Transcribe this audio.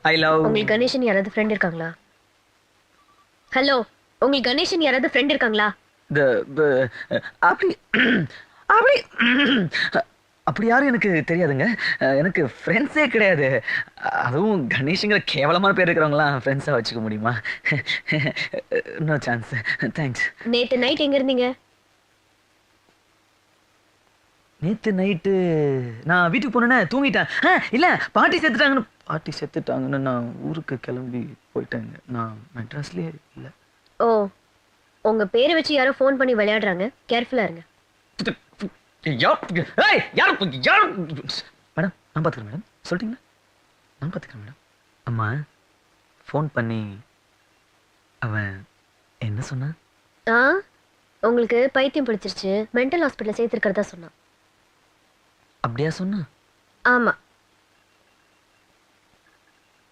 I love. உங்களுக்கு கணேசன் யாராவது friend இருக்காங்களா? ஹலோ, உங்களுக்கு கணேசன் யாராவது ஃப்ரெண்ட் இருக்காங்களா? அப்படி அப்படி அப்படி யாரும் எனக்கு தெரியாதுங்க. எனக்கு ஃப்ரெண்ட்ஸே கிடையாது. அதுவும் கணேஷுங்கிற கேவலமான பேர் இருக்கிறவங்களாம் ஃப்ரெண்ட்ஸாக வச்சுக்க முடியுமா? No chance. தேங்க்ஸ். நேத்து நைட் எங்க இருந்தீங்க? நேற்று நைட்டு நான் வீட்டுக்கு போனேன்னே தூங்கிட்டேன். இல்லை, பாட்டி செத்துட்டாங்கன்னு நான் ஊருக்கு கிளம்பி போயிட்டேங்க. நான் மெட்ராஸ்லேயே இல்லை. ஓ, உங்க பேரை வச்சு யாரோ ஃபோன் பண்ணி விளையாடுறாங்க, கேர்ஃபுல்லா இருங்க. மேடம் நான் பார்த்துக்கிறேன் மேடம். சொல்லிட்டீங்களா? நான் பார்த்துக்கிறேன் மேடம். அம்மா ஃபோன் பண்ணி அவன் என்ன சொன்னான்? ஆ, உங்களுக்கு பைத்தியம் பிடிச்சிருச்சு, மென்டல் ஹாஸ்பிட்டல் சேர்த்துருக்கிறதா சொன்னான். அப்படியா சொன்னான்? ஆமா,